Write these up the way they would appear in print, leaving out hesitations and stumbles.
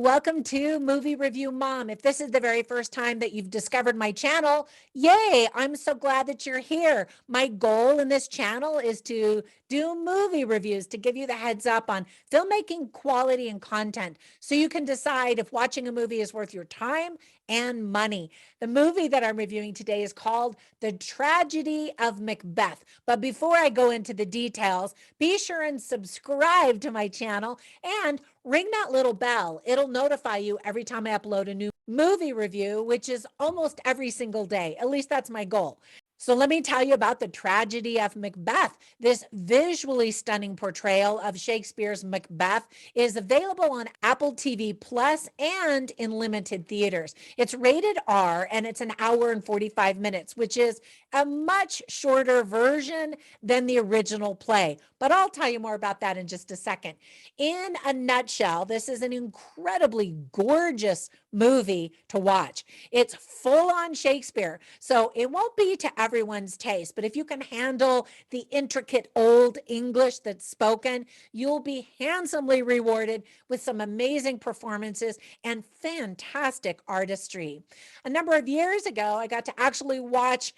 welcome to Movie Review Mom. If this is the very first time that you've discovered my channel, yay, I'm so glad that you're here. My goal in this channel is to do movie reviews to give you the heads up on filmmaking quality and content so you can decide if watching a movie is worth your time and money. The movie that I'm reviewing today is called The Tragedy of Macbeth. But before I go into the details, be sure and subscribe to my channel and ring that little bell. It'll notify you every time I upload a new movie review, which is almost every single day. At least that's my goal. So let me tell you about The Tragedy of Macbeth. This visually stunning portrayal of Shakespeare's Macbeth is available on Apple TV Plus and in limited theaters. It's rated R and it's an hour and 45 minutes, which is a much shorter version than the original play. But I'll tell you more about that in just a second. In a nutshell, this is an incredibly gorgeous movie to watch. It's full on Shakespeare, so it won't be to everyone's taste, but if you can handle the intricate old English that's spoken, you'll be handsomely rewarded with some amazing performances and fantastic artistry. A number of years ago, I got to actually watch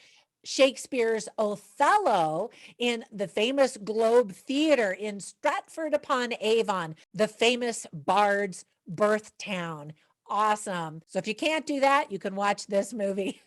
Shakespeare's Othello in the famous Globe Theater in Stratford-upon-Avon, the famous bard's birth town. Awesome. So if you can't do that, you can watch this movie.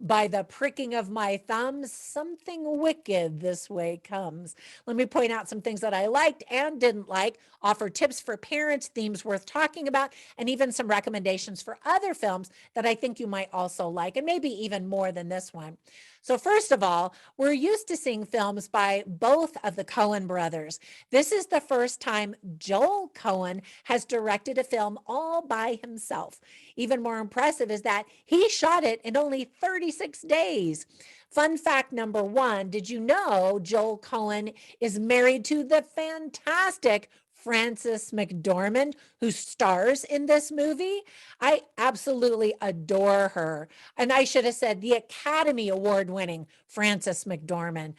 By the pricking of my thumbs, something wicked this way comes. Let me point out some things that I liked and didn't like, offer tips for parents, themes worth talking about, and even some recommendations for other films that I think you might also like, and maybe even more than this one. So first of all, we're used to seeing films by both of the Coen brothers. This is the first time Joel Coen has directed a film all by himself. Even more impressive is that he shot it in only 36 days. Fun fact number one, did you know Joel Coen is married to the fantastic Frances McDormand, who stars in this movie? I absolutely adore her. And I should have said the Academy Award winning Frances McDormand.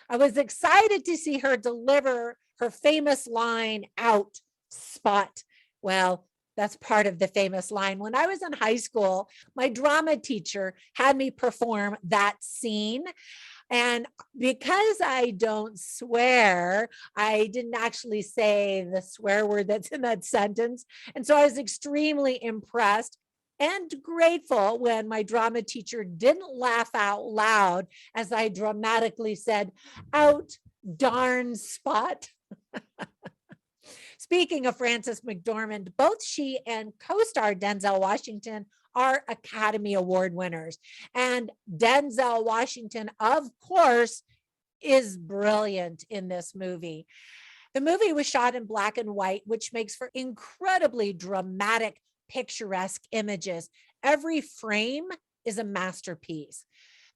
I was excited to see her deliver her famous line, "Out, Spot." Well, that's part of the famous line. When I was in high school, my drama teacher had me perform that scene. And because I don't swear, I didn't actually say the swear word that's in that sentence. And so I was extremely impressed and grateful when my drama teacher didn't laugh out loud as I dramatically said, "Out, darn spot." Speaking of Frances McDormand, both she and co-star Denzel Washington are Academy Award winners. And Denzel Washington, of course, is brilliant in this movie. The movie was shot in black and white, which makes for incredibly dramatic, picturesque images. Every frame is a masterpiece.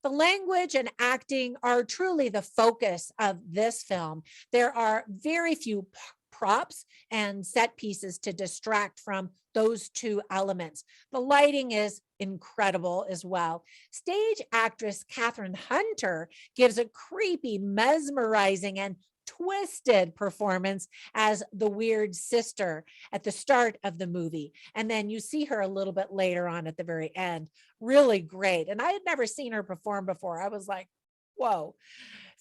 The language and acting are truly the focus of this film. There are very few props and set pieces to distract from those two elements. The lighting is incredible as well. Stage actress Katherine Hunter gives a creepy, mesmerizing, and twisted performance as the weird sister at the start of the movie. And then you see her a little bit later on at the very end. Really great. And I had never seen her perform before. I was like, whoa.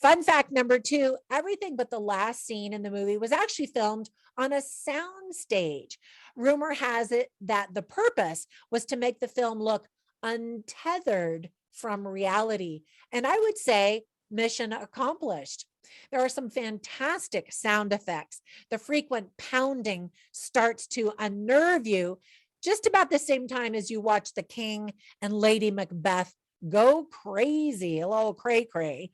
Fun fact number two, everything but the last scene in the movie was actually filmed on a sound stage. Rumor has it that the purpose was to make the film look untethered from reality. And I would say mission accomplished. There are some fantastic sound effects. The frequent pounding starts to unnerve you just about the same time as you watch the King and Lady Macbeth go crazy, a little cray-cray.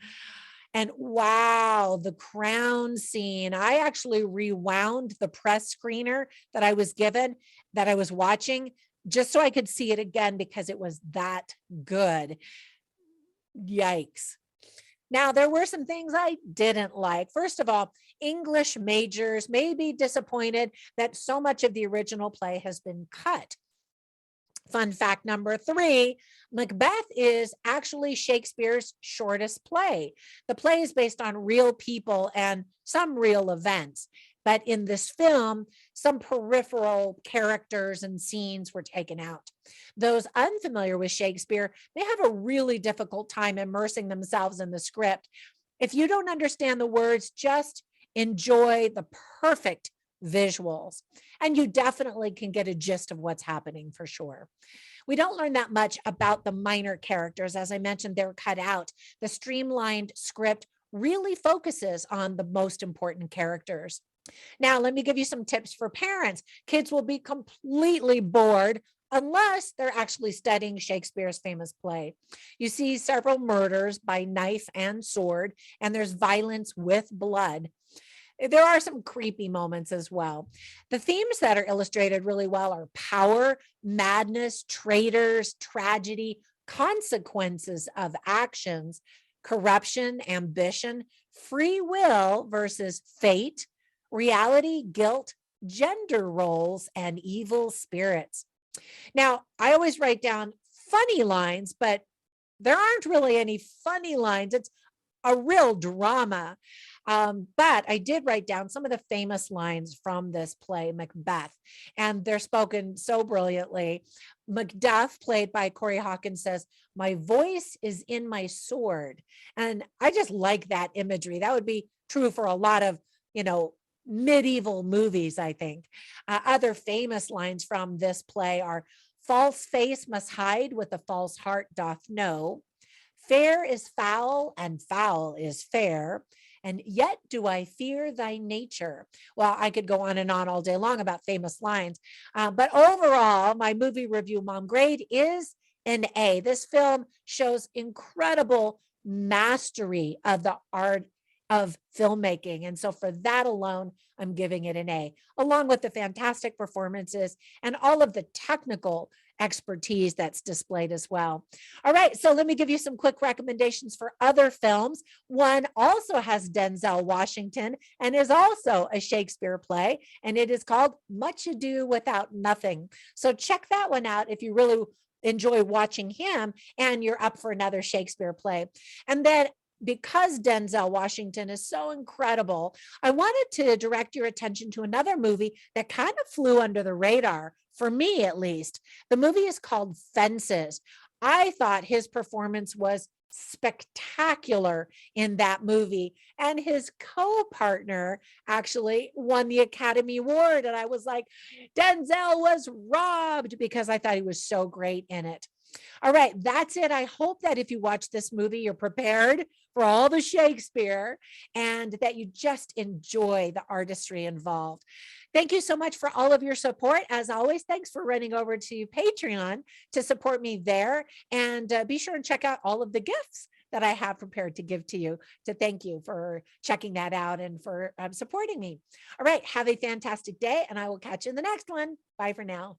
And wow, the crown scene. I actually rewound the press screener that I was given, that I was watching, just so I could see it again because it was that good. Yikes. Now, there were some things I didn't like. First of all, English majors may be disappointed that so much of the original play has been cut. Fun fact number three, Macbeth is actually Shakespeare's shortest play. The play is based on real people and some real events. But in this film, some peripheral characters and scenes were taken out. Those unfamiliar with Shakespeare may have a really difficult time immersing themselves in the script. If you don't understand the words, just enjoy the perfect visuals, and you definitely can get a gist of what's happening for sure. We don't learn that much about the minor characters. As I mentioned, they're cut out. The streamlined script really focuses on the most important characters. Now, let me give you some tips for parents. Kids will be completely bored unless they're actually studying Shakespeare's famous play. You see several murders by knife and sword, and there's violence with blood. There are some creepy moments as well. The themes that are illustrated really well are power, madness, traitors, tragedy, consequences of actions, corruption, ambition, free will versus fate, reality, guilt, gender roles, and evil spirits. Now, I always write down funny lines, but there aren't really any funny lines. It's a real drama. But I did write down some of the famous lines from this play, Macbeth, and they're spoken so brilliantly. Macduff, played by Corey Hawkins, says, "My voice is in my sword." And I just like that imagery. That would be true for a lot of, medieval movies, I think. Other famous lines from this play are, "False face must hide what the false heart doth know. Fair is foul and foul is fair. And yet do I fear thy nature." Well, I could go on and on all day long about famous lines. But overall, my movie review mom grade is an A. This film shows incredible mastery of the art of filmmaking. And so for that alone, I'm giving it an A, along with the fantastic performances and all of the technical expertise that's displayed as well. All right, so let me give you some quick recommendations for other films. One also has Denzel Washington and is also a Shakespeare play, and it is called Much Ado Without Nothing. So check that one out if you really enjoy watching him and you're up for another Shakespeare play. And then, because Denzel Washington is so incredible, I wanted to direct your attention to another movie that kind of flew under the radar, for me at least. The movie is called Fences. I thought his performance was spectacular in that movie, and his co-partner actually won the Academy Award. And I was like, Denzel was robbed, because I thought he was so great in it. All right, that's it. I hope that if you watch this movie, you're prepared for all the Shakespeare and that you just enjoy the artistry involved. Thank you so much for all of your support. As always, thanks for running over to Patreon to support me there. And be sure and check out all of the gifts that I have prepared to give to you to thank you for checking that out and for supporting me. All right, have a fantastic day, and I will catch you in the next one. Bye for now.